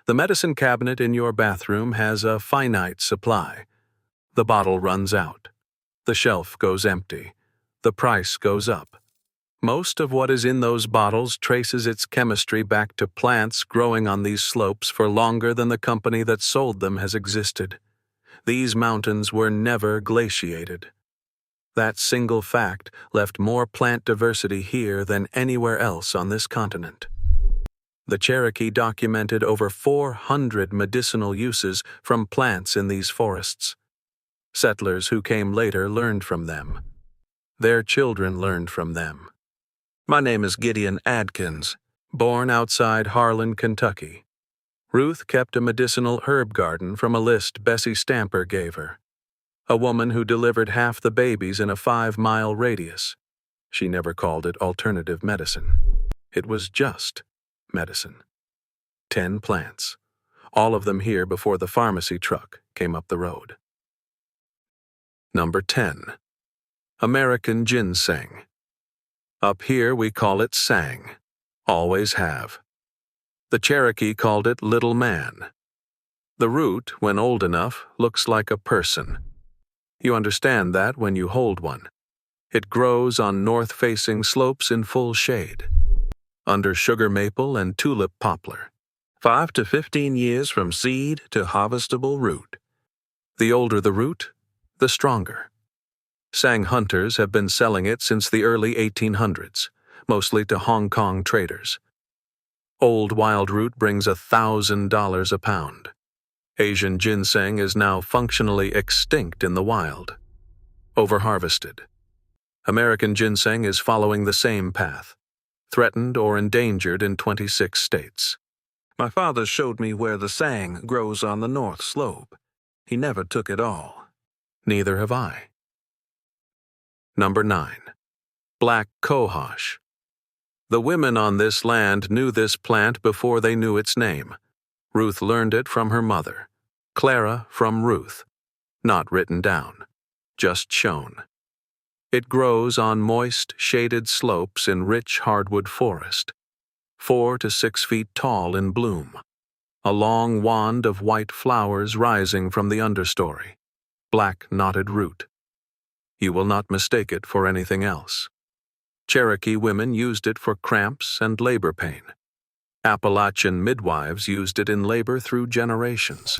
The medicine cabinet in your bathroom has a finite supply. The bottle runs out. The shelf goes empty. The price goes up. Most of what is in those bottles traces its chemistry back to plants growing on these slopes for longer than the company that sold them has existed. These mountains were never glaciated. That single fact left more plant diversity here than anywhere else on this continent. The Cherokee documented over 400 medicinal uses from plants in these forests. Settlers who came later learned from them. Their children learned from them. My name is Gideon Adkins, born outside Harlan, Kentucky. Ruth kept a medicinal herb garden from a list Bessie Stamper gave her. A woman who delivered half the babies in a 5-mile radius. She never called it alternative medicine. It was just medicine. 10 plants, all of them here before the pharmacy truck came up the road. Number 10. American ginseng. Up here we call it sang. Always have. The Cherokee called it little man. The root, when old enough, looks like a person. You understand that when you hold one. It grows on north-facing slopes in full shade, under sugar maple and tulip poplar, 5 to 15 years from seed to harvestable root. The older the root, the stronger. Sang hunters have been selling it since the early 1800s, mostly to Hong Kong traders. Old wild root brings $1,000 a pound. Asian ginseng is now functionally extinct in the wild. Overharvested. American ginseng is following the same path, threatened or endangered in 26 states. My father showed me where the sang grows on the north slope. He never took it all. Neither have I. Number 9. Black cohosh. The women on this land knew this plant before they knew its name. Ruth learned it from her mother. Clara from Ruth. Not written down, just shown. It grows on moist, shaded slopes in rich hardwood forest, 4 to 6 feet tall in bloom. A long wand of white flowers rising from the understory. Black knotted root. You will not mistake it for anything else. Cherokee women used it for cramps and labor pain. Appalachian midwives used it in labor through generations.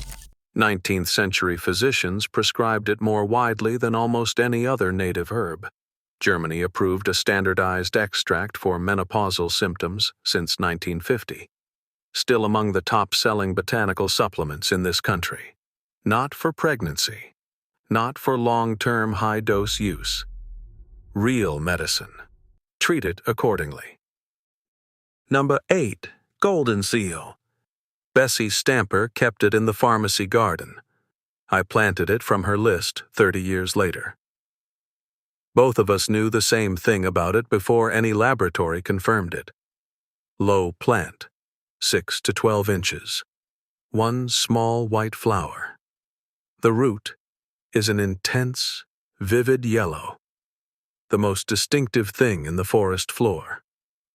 19th century physicians prescribed it more widely than almost any other native herb. Germany approved a standardized extract for menopausal symptoms since 1950. Still among the top-selling botanical supplements in this country. Not for pregnancy. Not for long-term high-dose use. Real medicine. Treat it accordingly. Number 8. Golden seal. Bessie Stamper kept it in the pharmacy garden. I planted it from her list 30 years later. Both of us knew the same thing about it before any laboratory confirmed it. Low plant, 6 to 12 inches. One small white flower. The root is an intense, vivid yellow. The most distinctive thing in the forest floor.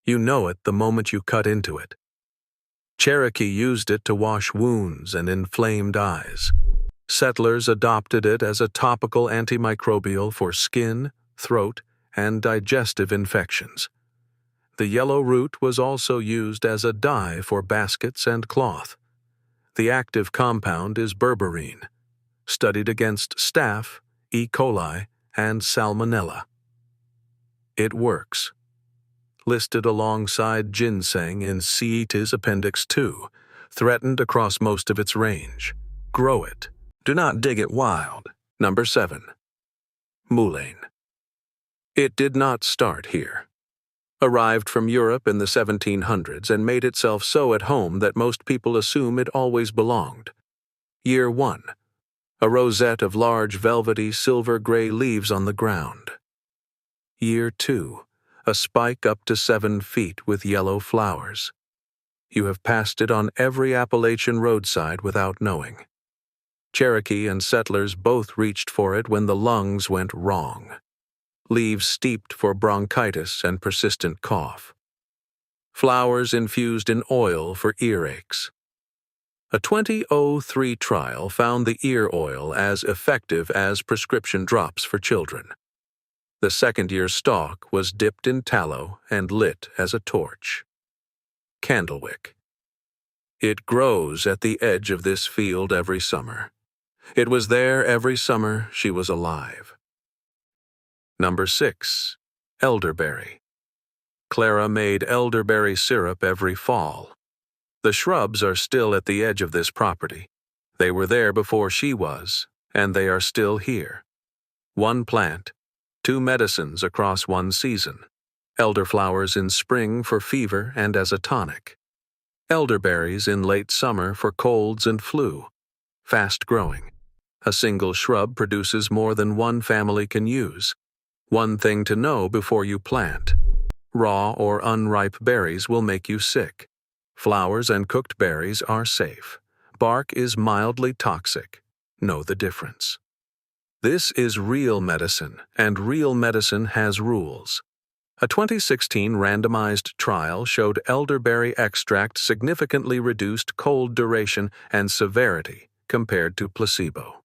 You know it the moment you cut into it. Cherokee used it to wash wounds and inflamed eyes. Settlers adopted it as a topical antimicrobial for skin, throat, and digestive infections. The yellow root was also used as a dye for baskets and cloth. The active compound is berberine, studied against staph, E. coli, and salmonella. It works. Listed alongside ginseng in CETA's Appendix 2, threatened across most of its range. Grow it. Do not dig it wild. Number 7. Mullein. It did not start here. Arrived from Europe in the 1700s and made itself so at home that most people assume it always belonged. Year 1. A rosette of large velvety silver-gray leaves on the ground. Year 2. A spike up to 7 feet with yellow flowers. You have passed it on every Appalachian roadside without knowing. Cherokee and settlers both reached for it when the lungs went wrong. Leaves steeped for bronchitis and persistent cough. Flowers infused in oil for earaches. A 2003 trial found the ear oil as effective as prescription drops for children. The second-year stalk was dipped in tallow and lit as a torch. Candlewick. It grows at the edge of this field every summer. It was there every summer she was alive. Number 6. Elderberry. Clara made elderberry syrup every fall. The shrubs are still at the edge of this property. They were there before she was, and they are still here. One plant, 2 medicines across one season. Elderflowers in spring for fever and as a tonic. Elderberries in late summer for colds and flu. Fast growing. A single shrub produces more than one family can use. One thing to know before you plant. Raw or unripe berries will make you sick. Flowers and cooked berries are safe. Bark is mildly toxic. Know the difference. This is real medicine, and real medicine has rules. A 2016 randomized trial showed elderberry extract significantly reduced cold duration and severity compared to placebo.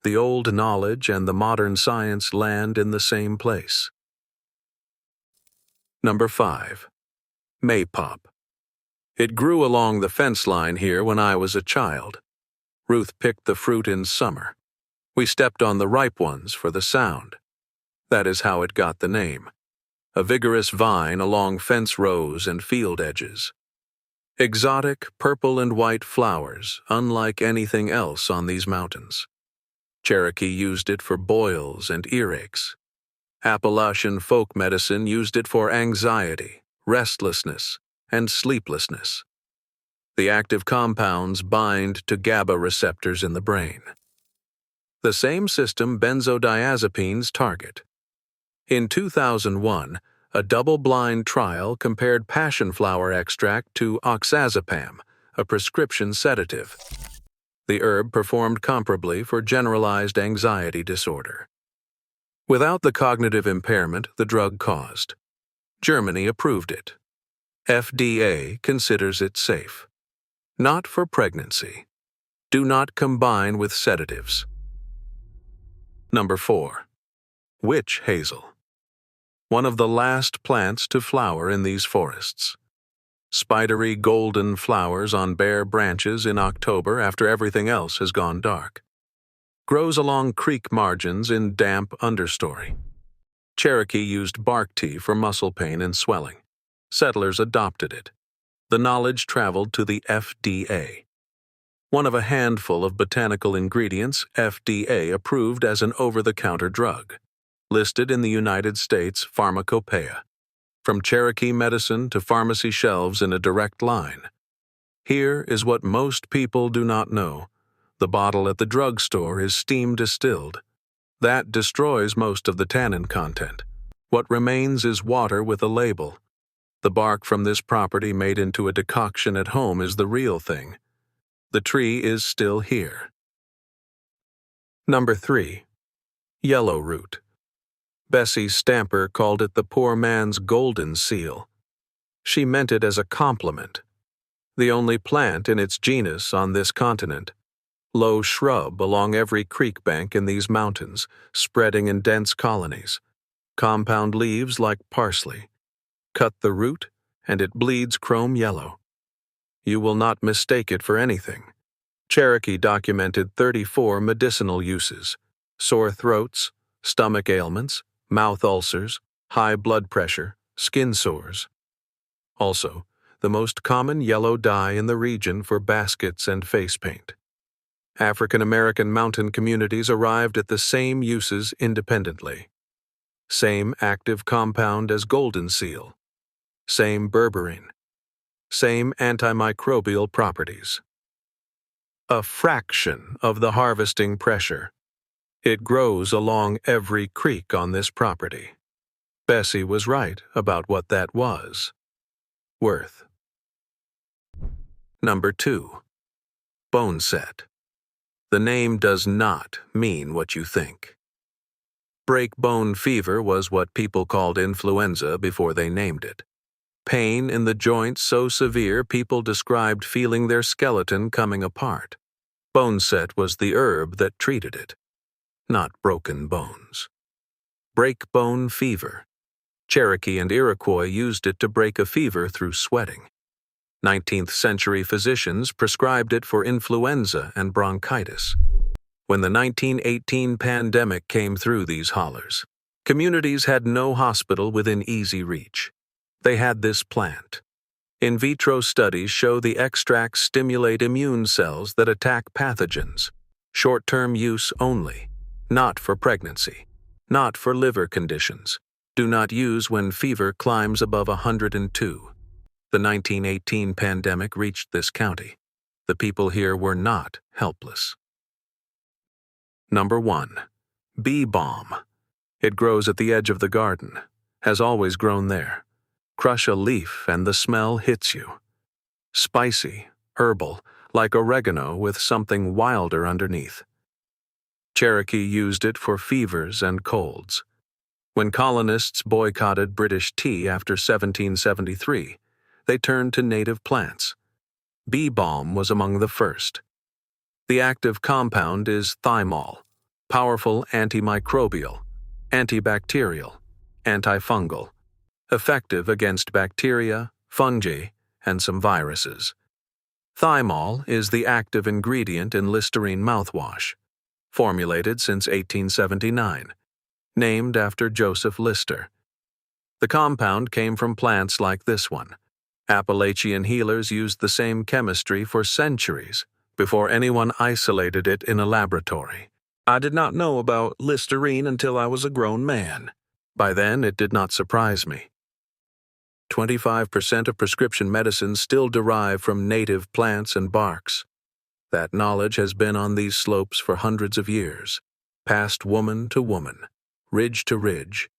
The old knowledge and the modern science land in the same place. Number 5. Maypop. It grew along the fence line here when I was a child. Ruth picked the fruit in summer. We stepped on the ripe ones for the sound. That is how it got the name. A vigorous vine along fence rows and field edges. Exotic purple and white flowers, unlike anything else on these mountains. Cherokee used it for boils and earaches. Appalachian folk medicine used it for anxiety, restlessness, and sleeplessness. The active compounds bind to GABA receptors in the brain. The same system benzodiazepines target. In 2001, a double-blind trial compared passion flower extract to oxazepam, a prescription sedative. The herb performed comparably for generalized anxiety disorder. Without the cognitive impairment the drug caused. Germany approved it. FDA considers it safe. Not for pregnancy. Do not combine with sedatives. Number 4. Witch hazel. One of the last plants to flower in these forests. Spidery golden flowers on bare branches in October after everything else has gone dark. Grows along creek margins in damp understory. Cherokee used bark tea for muscle pain and swelling. Settlers adopted it. The knowledge traveled to the FDA. One of a handful of botanical ingredients FDA approved as an over-the-counter drug. Listed in the United States Pharmacopoeia. From Cherokee medicine to pharmacy shelves in a direct line. Here is what most people do not know. The bottle at the drugstore is steam distilled. That destroys most of the tannin content. What remains is water with a label. The bark from this property made into a decoction at home is the real thing. The tree is still here. Number 3. Yellow root. Bessie Stamper called it the poor man's golden seal. She meant it as a compliment. The only plant in its genus on this continent. Low shrub along every creek bank in these mountains, spreading in dense colonies. Compound leaves like parsley. Cut the root, and it bleeds chrome yellow. You will not mistake it for anything. Cherokee documented 34 medicinal uses: sore throats, stomach ailments, mouth ulcers, high blood pressure, skin sores. Also, the most common yellow dye in the region for baskets and face paint. African American mountain communities arrived at the same uses independently. Same active compound as golden seal. Same berberine. Same antimicrobial properties. A fraction of the harvesting pressure. It grows along every creek on this property. Bessie was right about what that was. Worth. Number 2. Boneset. The name does not mean what you think. Break bone fever was what people called influenza before they named it. pain in the joints so severe people described feeling their skeleton coming apart. Boneset was the herb that treated it, not broken bones. Break bone fever. Cherokee and Iroquois used it to break a fever through sweating. 19th century physicians prescribed it for influenza and bronchitis. When the 1918 pandemic came through these hollers, communities had no hospital within easy reach. They had this plant. In vitro studies show the extracts stimulate immune cells that attack pathogens. Short-term use only, not for pregnancy, not for liver conditions. Do not use when fever climbs above 102. The 1918 pandemic reached this county. The people here were not helpless. Number 1. Bee balm. It grows at the edge of the garden, has always grown there. Crush a leaf and the smell hits you. Spicy, herbal, like oregano with something wilder underneath. Cherokee used it for fevers and colds. When colonists boycotted British tea after 1773, they turned to native plants. Bee balm was among the first. The active compound is thymol, powerful antimicrobial, antibacterial, antifungal, effective against bacteria, fungi, and some viruses. Thymol is the active ingredient in Listerine mouthwash, formulated since 1879, named after Joseph Lister. The compound came from plants like this one. Appalachian healers used the same chemistry for centuries before anyone isolated it in a laboratory. I did not know about Listerine until I was a grown man. By then, it did not surprise me. 25% of prescription medicines still derive from native plants and barks. That knowledge has been on these slopes for hundreds of years, passed woman to woman, ridge to ridge,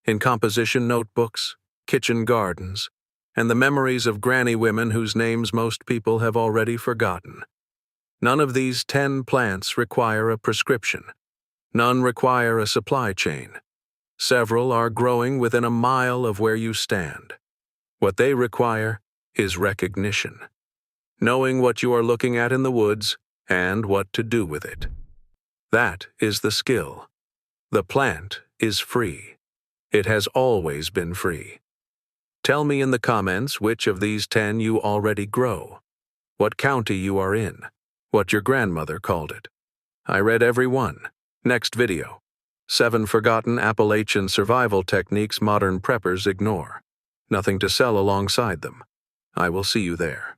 in composition notebooks, kitchen gardens, and the memories of granny women whose names most people have already forgotten. None of these 10 plants require a prescription. None require a supply chain. Several are growing within a mile of where you stand. What they require is recognition, knowing what you are looking at in the woods and what to do with it. That is the skill. The plant is free. It has always been free. Tell me in the comments which of these 10 you already grow, what county you are in, what your grandmother called it. I read every one. Next video. 7 forgotten Appalachian survival techniques modern preppers ignore. Nothing to sell alongside them. I will see you there.